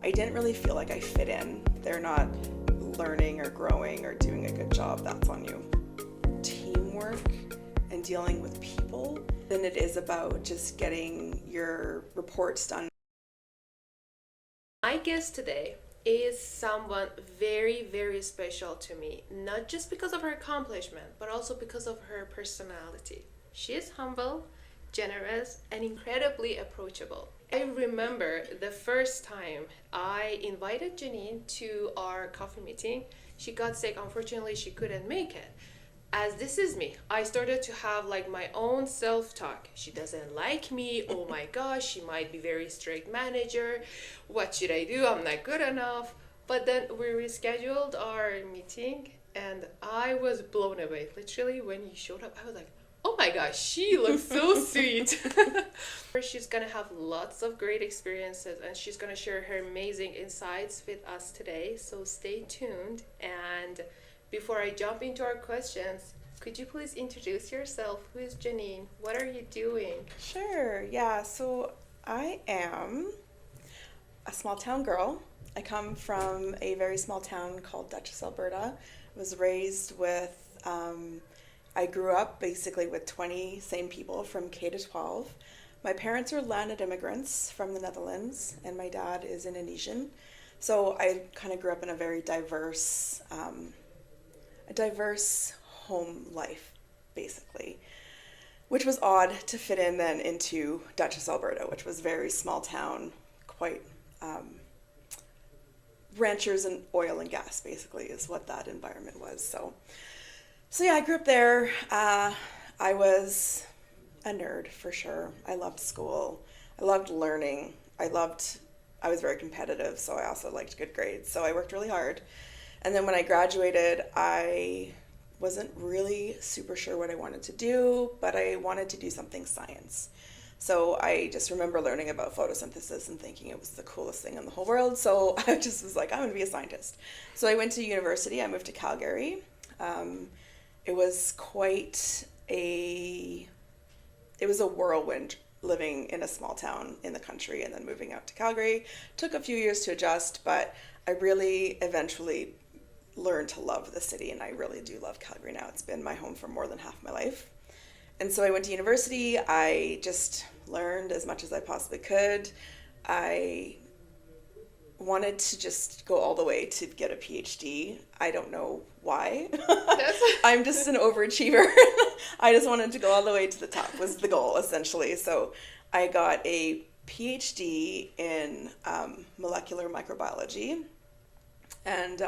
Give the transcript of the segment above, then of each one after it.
I didn't really feel like I fit in. They're not learning or growing or doing a good job. That's on you. Teamwork and dealing with people than it is about just getting your reports done. My guest today is someone very, very special to me, not just because of her accomplishment, but also because of her personality. She is humble, generous, and incredibly approachable. I remember the first time I invited Janine to our coffee meeting. She got sick, unfortunately, she couldn't make it. As this is me, I started to have like my own self-talk. She doesn't like me. Oh my gosh, she might be very strict manager. What should I do? I'm not good enough. But then we rescheduled our meeting and I was blown away. Literally, when you showed up, I was like, oh my gosh, she looks so sweet. She's gonna have lots of great experiences and she's gonna share her amazing insights with us today. So stay tuned. And before I jump into our questions, could you please introduce yourself? Who is Janine? What are you doing? Sure, yeah. So I am a small town girl. I come from a very small town called Dutchess, Alberta. I was raised with, I grew up basically with 20 same people from K to 12. My parents are landed immigrants from the Netherlands, and my dad is Indonesian. So I kind of grew up in a very diverse home life, basically, which was odd to fit in then into Dutchess, Alberta, which was very small town, quite ranchers and oil and gas, basically, is what that environment was. So yeah, I grew up there. I was a nerd for sure. I loved school. I loved learning. I was very competitive, so I also liked good grades. So I worked really hard. And then when I graduated, I wasn't really super sure what I wanted to do, but I wanted to do something science. So I just remember learning about photosynthesis and thinking it was the coolest thing in the whole world. So I just was like, I'm going to be a scientist. So I went to university. I moved to Calgary. It was it was a whirlwind living in a small town in the country and then moving out to Calgary. Took a few years to adjust, but I really eventually learned to love the city, and I really do love Calgary now. It's been my home for more than half my life. And so I went to university. I just learned as much as I possibly could. I wanted to just go all the way to get a PhD. I don't know why. I'm just an overachiever. I just wanted to go all the way to the top was the goal, essentially. So I got a PhD in molecular microbiology, and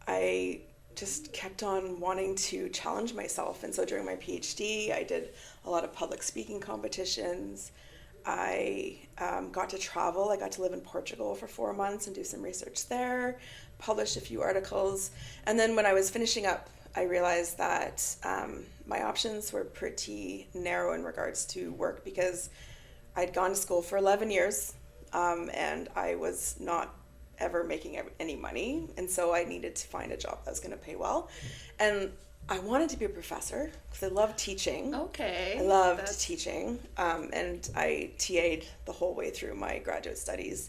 I just kept on wanting to challenge myself. And so during my PhD, I did a lot of public speaking competitions. I got to travel. I got to live in Portugal for 4 months and do some research there, published a few articles. And then when I was finishing up, I realized that my options were pretty narrow in regards to work because I'd gone to school for 11 years and I was not ever making any money, and so I needed to find a job that was going to pay well. And I wanted to be a professor because I loved teaching. Okay. I loved teaching, and I TA'd the whole way through my graduate studies,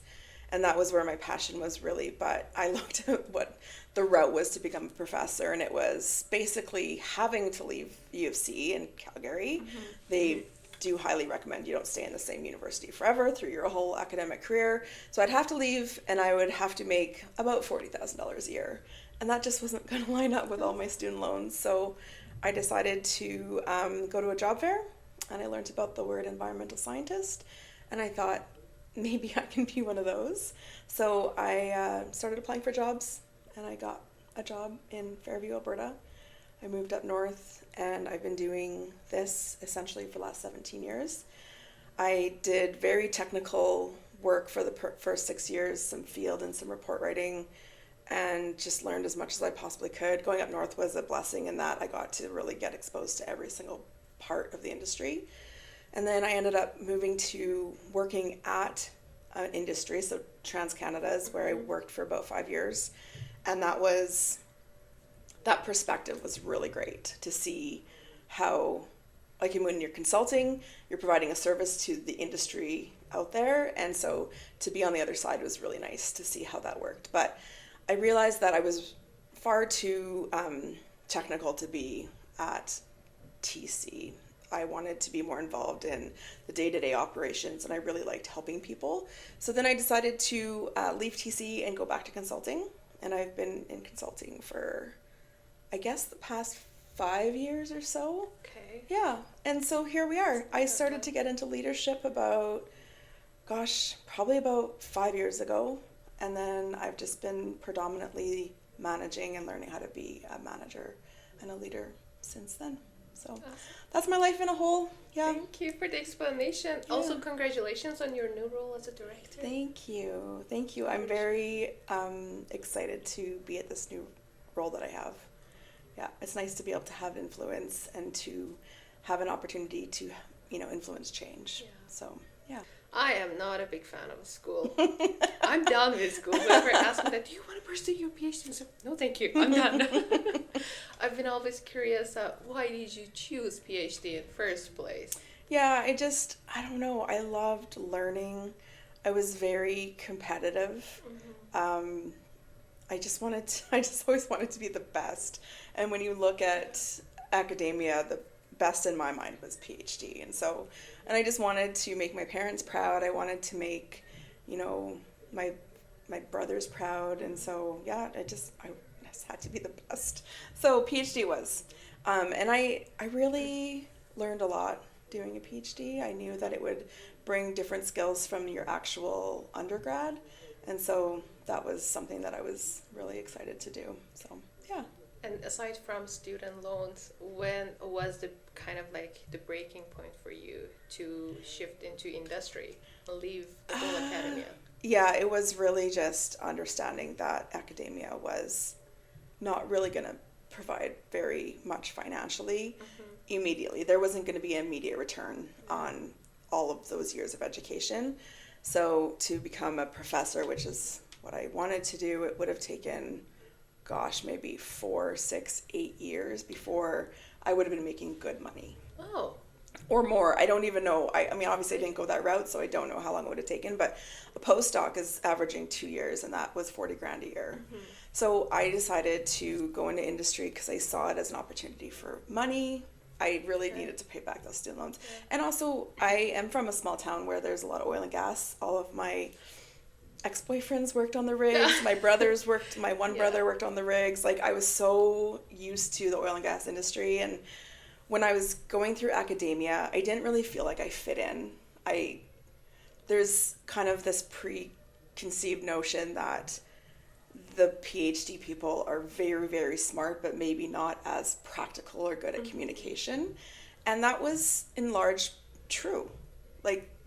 and that was where my passion was really. But I looked at what the route was to become a professor, and it was basically having to leave U of C in Calgary. Mm-hmm. They do highly recommend you don't stay in the same university forever through your whole academic career. So I'd have to leave and I would have to make about $40,000 a year. And that just wasn't going to line up with all my student loans. So I decided to go to a job fair, and I learned about the word environmental scientist. And I thought, maybe I can be one of those. So I started applying for jobs, and I got a job in Fairview, Alberta. I moved up north, and I've been doing this essentially for the last 17 years. I did very technical work for the first 6 years, some field and some report writing, and just learned as much as I possibly could. Going up north was a blessing in that I got to really get exposed to every single part of the industry. And then I ended up moving to working at an industry, so TransCanada is where I worked for about 5 years, and that perspective was really great to see how, like when you're consulting, you're providing a service to the industry out there. And so to be on the other side was really nice to see how that worked. But I realized that I was far too technical to be at TC. I wanted to be more involved in the day-to-day operations, and I really liked helping people. So then I decided to leave TC and go back to consulting. And I've been in consulting for, I guess, the past 5 years or so. Okay. Yeah, and so here we are. I started to get into leadership probably about 5 years ago. And then I've just been predominantly managing and learning how to be a manager and a leader since then. So that's my life in a whole. Yeah. Thank you for the explanation. Yeah. Also, congratulations on your new role as a director. Thank you. Thank you. I'm very excited to be at this new role that I have. Yeah, it's nice to be able to have influence and to have an opportunity to, influence change. Yeah. So, yeah. I am not a big fan of school. I'm done with school. Whoever asked me that, do you want to pursue your PhD? So, no, thank you. I'm done. I've been always curious, why did you choose PhD in first place? Yeah, I don't know. I loved learning. I was very competitive. Mm-hmm. I just always wanted to be the best. And when you look at academia, the best in my mind was PhD. And I just wanted to make my parents proud. I wanted to make, my brothers proud. And so, yeah, I just had to be the best. So PhD was. And I really learned a lot doing a PhD. I knew that it would bring different skills from your actual undergrad. And so that was something that I was really excited to do. So, yeah. And aside from student loans, when was the kind of like the breaking point for you to shift into industry and leave the whole academia? Yeah, it was really just understanding that academia was not really going to provide very much financially immediately. There wasn't going to be an immediate return on all of those years of education. So to become a professor, which is what I wanted to do, it would have taken maybe 4, 6, 8 years before I would have been making good money. Oh. Or more. I don't even know. I mean, obviously I didn't go that route, so I don't know how long it would have taken, but a postdoc is averaging 2 years, and that was $40,000 a year. Mm-hmm. So I decided to go into industry because I saw it as an opportunity for money. I really needed to pay back those student loans. Yeah. And also, I am from a small town where there's a lot of oil and gas. All of my ex-boyfriends worked on the rigs. My one brother worked on the rigs. Like, I was so used to the oil and gas industry. And when I was going through academia, I didn't really feel like I fit in. There's kind of this preconceived notion that the PhD people are very, very smart, but maybe not as practical or good at communication. And that was in large true.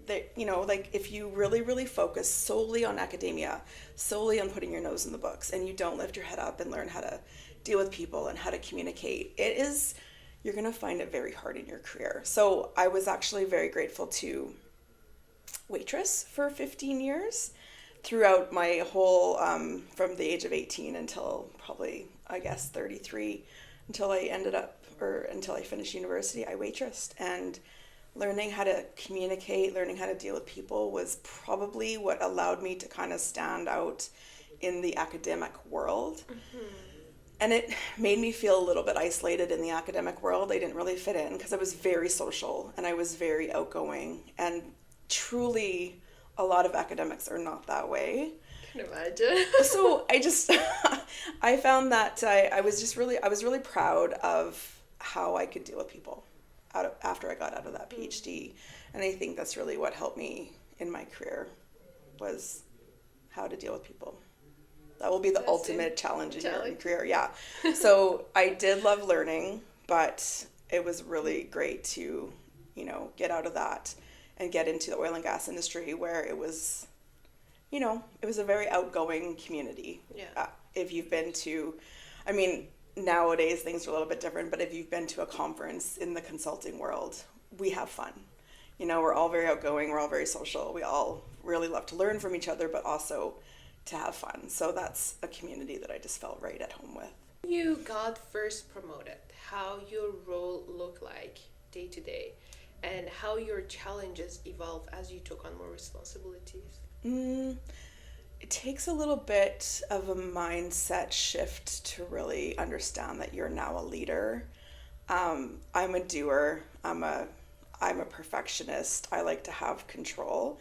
If you really, really focus solely on academia, solely on putting your nose in the books, and you don't lift your head up and learn how to deal with people and how to communicate, you're going to find it very hard in your career. So I was actually very grateful to waitress for 15 years throughout my whole, from the age of 18 until probably, 33, until I finished university, I waitressed. And learning how to communicate, learning how to deal with people was probably what allowed me to kind of stand out in the academic world. Mm-hmm. And it made me feel a little bit isolated in the academic world. I didn't really fit in because I was very social and I was very outgoing. And truly, a lot of academics are not that way. I can imagine. So I found that I was really proud of how I could deal with people after I got out of that PhD. And I think that's really what helped me in my career, was how to deal with people. That will be the ultimate challenge in your career. Yeah. So I did love learning, but it was really great to, get out of that and get into the oil and gas industry, where it was a very outgoing community. Yeah. If you've been to, nowadays things are a little bit different, but if you've been to a conference in the consulting world, we have fun. We're all very outgoing, we're all very social, we all really love to learn from each other, but also to have fun. So that's a community that I just felt right at home with. You got first promoted, how your role looked like day to day, and how your challenges evolved as you took on more responsibilities? It takes a little bit of a mindset shift to really understand that you're now a leader. I'm a doer. I'm a perfectionist. I like to have control.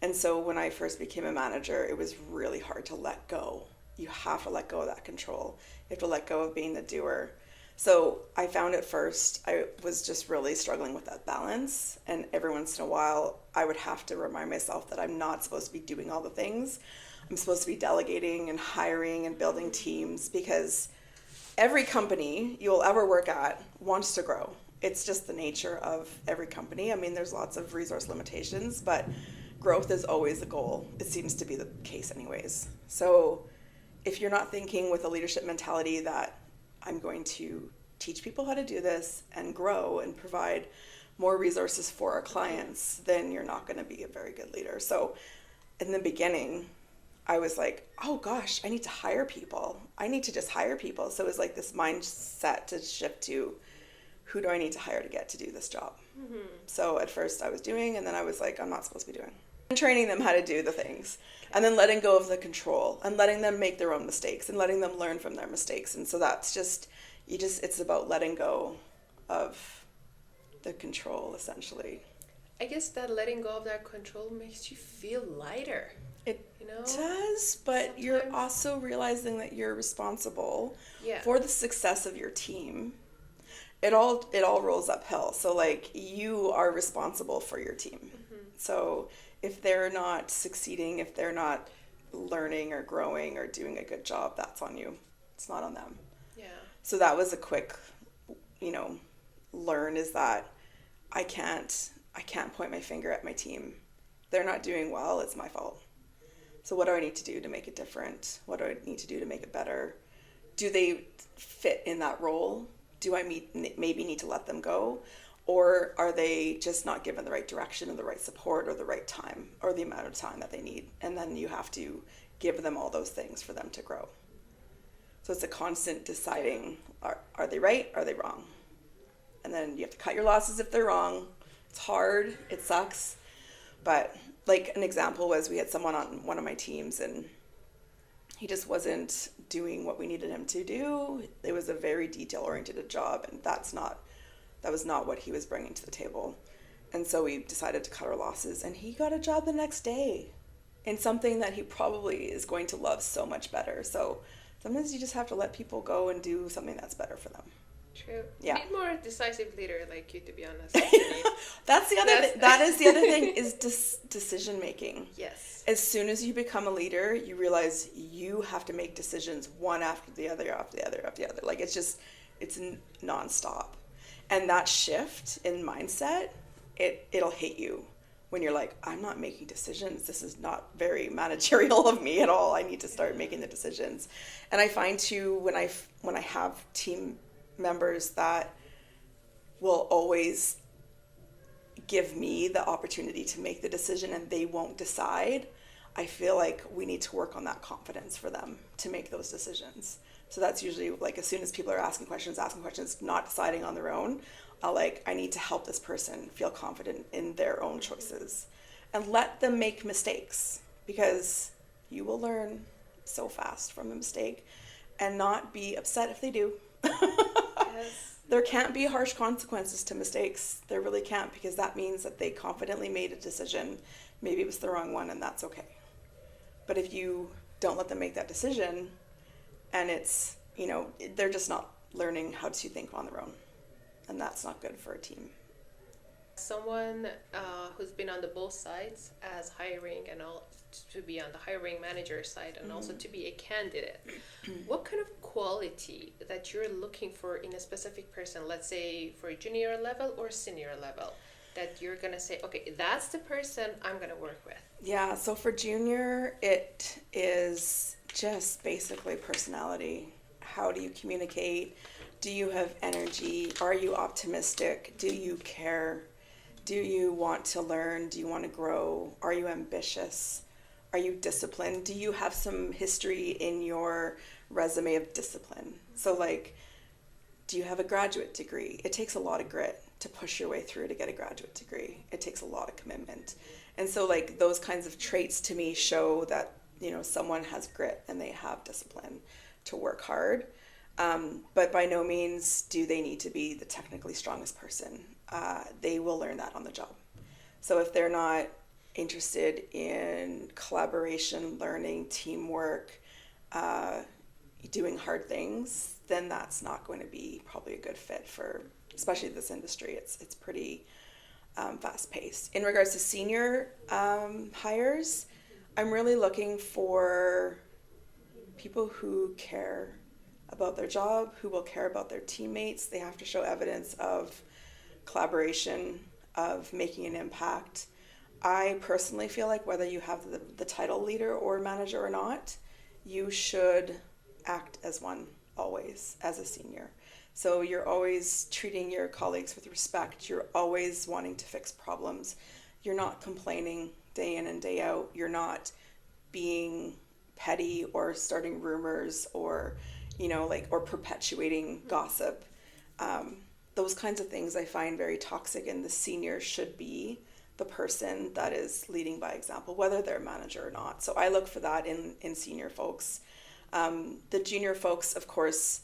And so when I first became a manager, it was really hard to let go. You have to let go of that control. You have to let go of being the doer. So I found at first I was just really struggling with that balance. And every once in a while, I would have to remind myself that I'm not supposed to be doing all the things. I'm supposed to be delegating and hiring and building teams, because every company you'll ever work at wants to grow. It's just the nature of every company. I mean, there's lots of resource limitations, but growth is always the goal. It seems to be the case anyways. So if you're not thinking with a leadership mentality that I'm going to teach people how to do this and grow and provide more resources for our clients, then you're not going to be a very good leader. So in the beginning, I was like, oh gosh, I need to hire people. I need to just hire people. So it was like this mindset to shift to, who do I need to hire to get to do this job? Mm-hmm. So at first I was doing, and then I was like, I'm not supposed to be doing. And training them how to do the things, and then letting go of the control and letting them make their own mistakes and letting them learn from their mistakes. And so that's just, it's about letting go of the control, essentially. I guess that letting go of that control makes you feel lighter. It does, but sometimes you're also realizing that you're responsible for the success of your team. It all rolls uphill. So like, you are responsible for your team. Mm-hmm. So if they're not succeeding, if they're not learning or growing or doing a good job, that's on you. It's not on them. Yeah. So that was a quick, learn, is that I can't point my finger at my team. They're not doing well, it's my fault. So what do I need to do to make it different? What do I need to do to make it better? Do they fit in that role? Do I maybe need to let them go? Or are they just not given the right direction and the right support or the right time or the amount of time that they need? And then you have to give them all those things for them to grow. So it's a constant deciding, are they right? Are they wrong? And then you have to cut your losses if they're wrong. It's hard. It sucks. But like, an example was, we had someone on one of my teams, and he just wasn't doing what we needed him to do. It was a very detail-oriented job, and that was not what he was bringing to the table. And so we decided to cut our losses, and he got a job the next day in something that he probably is going to love so much better. So sometimes you just have to let people go and do something that's better for them. True. Yeah. You need more decisive leader like you, to be honest. That is the other thing, is decision making. Yes. As soon as you become a leader, you realize you have to make decisions one after the other, after the other, after the other. Like, it's nonstop. And that shift in mindset, it'll hit you when you're like, I'm not making decisions. This is not very managerial of me at all. I need to start making the decisions. And I find too, when I have team members that will always give me the opportunity to make the decision and they won't decide, I feel like we need to work on that confidence for them to make those decisions. So that's usually like, as soon as people are asking questions, not deciding on their own, I need to help this person feel confident in their own choices and let them make mistakes, because you will learn so fast from a mistake, and not be upset if they do. Yes. There can't be harsh consequences to mistakes. There really can't, because that means that they confidently made a decision. Maybe it was the wrong one, and that's okay. But if you don't let them make that decision, and it's, they're just not learning how to think on their own, and that's not good for a team. Someone who's been on the both sides, as hiring and all, to be on the hiring manager side, and also to be a candidate, what kind of quality that you're looking for in a specific person, let's say for a junior level or senior level, that you're gonna say, okay, that's the person I'm gonna work with? Yeah, so for junior, it is just basically personality. How do you communicate? Do you have energy? Are you optimistic? Do you care? Do you want to learn? Do you want to grow? Are you ambitious? Are you disciplined? Do you have some history in your resume of discipline? So like, do you have a graduate degree? It takes a lot of grit to push your way through to get a graduate degree. It takes a lot of commitment. And so like those kinds of traits to me show that, you know, someone has grit and they have discipline to work hard. But by no means do they need to be the technically strongest person. They will learn that on the job. So if they're not interested in collaboration, learning, teamwork, doing hard things, then that's not going to be probably a good fit for, especially this industry. It's pretty fast paced. In regards to senior hires, I'm really looking for people who care about their job, who will care about their teammates. They have to show evidence of collaboration, of making an impact. I personally feel like whether you have the title leader or manager or not, you should act as one always as a senior. So you're always treating your colleagues with respect. You're always wanting to fix problems. You're not complaining day in and day out. You're not being petty or starting rumors or, you know, like, or perpetuating gossip. Those kinds of things I find very toxic, and the senior should be the person that is leading by example, whether they're a manager or not. So I look for that in senior folks. The junior folks, of course,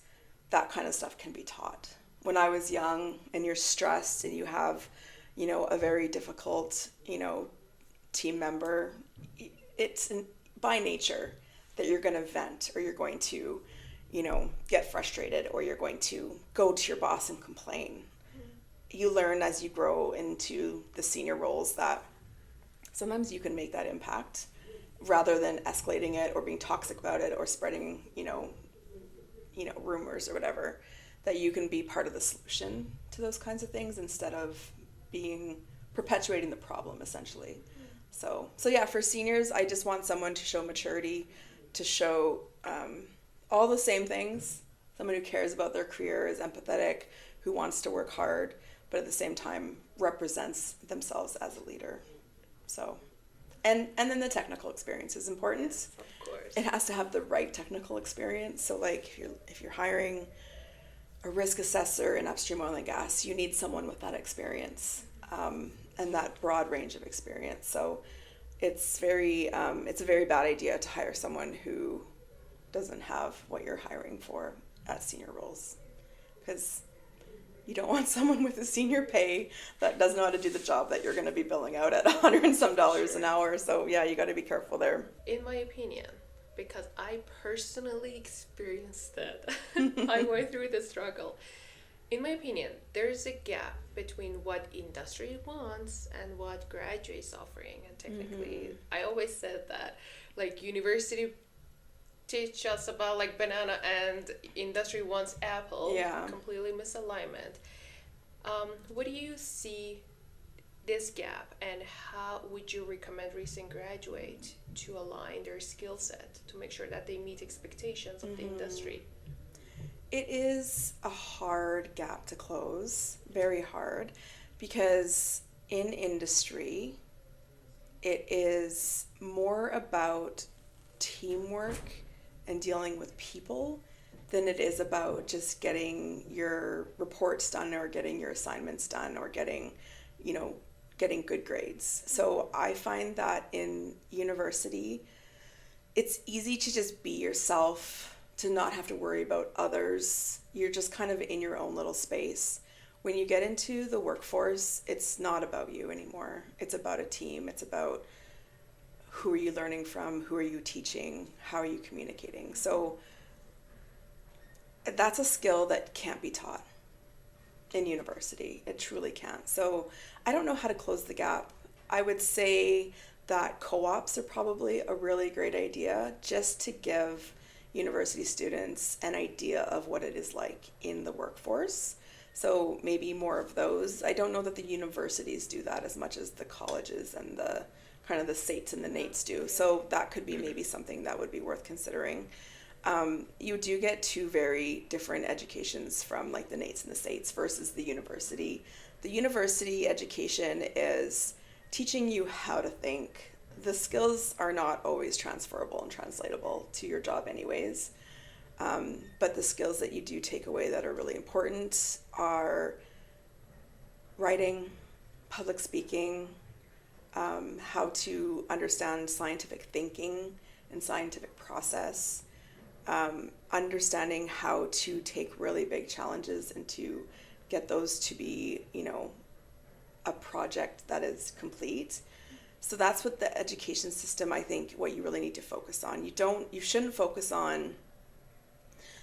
that kind of stuff can be taught. When I was young and you're stressed and you have, you know, a very difficult, you know, team member, it's by nature that you're going to vent, or you're going to, you know, get frustrated, or you're going to go to your boss and complain. You learn as you grow into the senior roles that sometimes you can make that impact rather than escalating it or being toxic about it or spreading, you know, rumors or whatever, that you can be part of the solution to those kinds of things instead of perpetuating the problem, essentially. So yeah, for seniors, I just want someone to show maturity, to show all the same things. Someone who cares about their career, is empathetic, who wants to work hard, but at the same time represents themselves as a leader. So, and then the technical experience is important. Yes, of course. It has to have the right technical experience. So like if you're hiring a risk assessor in upstream oil and gas, you need someone with that experience, and that broad range of experience. So it's a very bad idea to hire someone who doesn't have what you're hiring for at senior roles, because you don't want someone with a senior pay that doesn't know how to do the job that you're going to be billing out at $100 and some an hour. So yeah, you got to be careful there. In my opinion, because I personally experienced that, I went through the struggle. In my opinion, there's a gap between what industry wants and what graduates offering. And technically, I always said that, like, university teach us about like banana and industry wants apple. Yeah. Completely misalignment. What do you see this gap, and how would you recommend recent graduates to align their skill set to make sure that they meet expectations of the industry? It is a hard gap to close, very hard, because in industry, it is more about teamwork and dealing with people than it is about just getting your reports done or getting your assignments done or getting good grades. So I find that in university, it's easy to just be yourself, to not have to worry about others. You're just kind of in your own little space. When you get into the workforce, it's not about you anymore. It's about a team. It's about who are you learning from, who are you teaching, how are you communicating. So that's a skill that can't be taught in university. It truly can't. So I don't know how to close the gap. I would say that co-ops are probably a really great idea, just to give university students an idea of what it is like in the workforce. So maybe more of those. I don't know that the universities do that as much as the colleges and the kind of the SATs and the NATEs do. So that could be maybe something that would be worth considering. You do get two very different educations from like the NATEs and the SATs versus the university. The university education is teaching you how to think. The skills are not always transferable and translatable to your job anyways. But the skills that you do take away that are really important are writing, public speaking, how to understand scientific thinking and scientific process, understanding how to take really big challenges and to get those to be, a project that is complete. So that's what the education system, I think, what you really need to focus on. You shouldn't focus on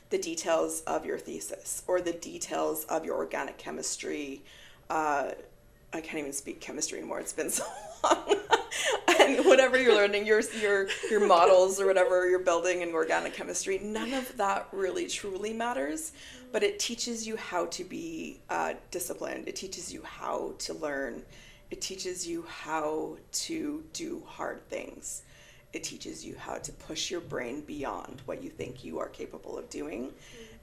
the details of your thesis or the details of your organic chemistry. I can't even speak chemistry anymore. It's been so long. And whatever you're learning, your models or whatever you're building in organic chemistry, none of that really truly matters. But it teaches you how to be disciplined. It teaches you how to learn. It teaches you how to do hard things. It teaches you how to push your brain beyond what you think you are capable of doing.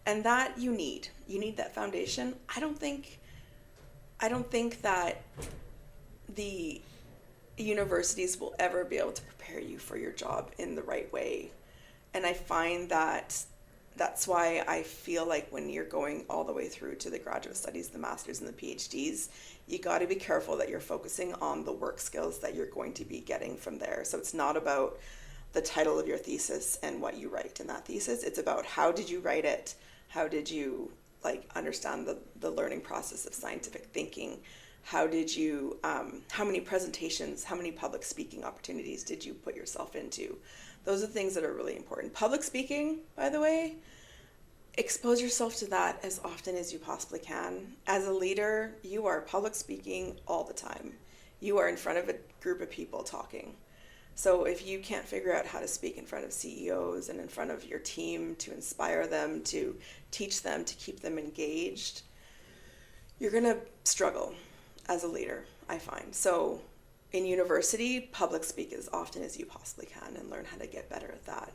And that you need that foundation. I don't think that the universities will ever be able to prepare you for your job in the right way. And I find that that's why I feel like when you're going all the way through to the graduate studies, the masters and the PhDs, you got to be careful that you're focusing on the work skills that you're going to be getting from there. So it's not about the title of your thesis and what you write in that thesis. It's about how did you write it? How did you understand the learning process of scientific thinking? How did you, how many presentations, how many public speaking opportunities did you put yourself into? Those are things that are really important. Public speaking, by the way, expose yourself to that as often as you possibly can. As a leader, you are public speaking all the time. You are in front of a group of people talking. So if you can't figure out how to speak in front of CEOs and in front of your team to inspire them, to teach them, to keep them engaged, you're going to struggle as a leader, I find. So in university, public speak as often as you possibly can and learn how to get better at that.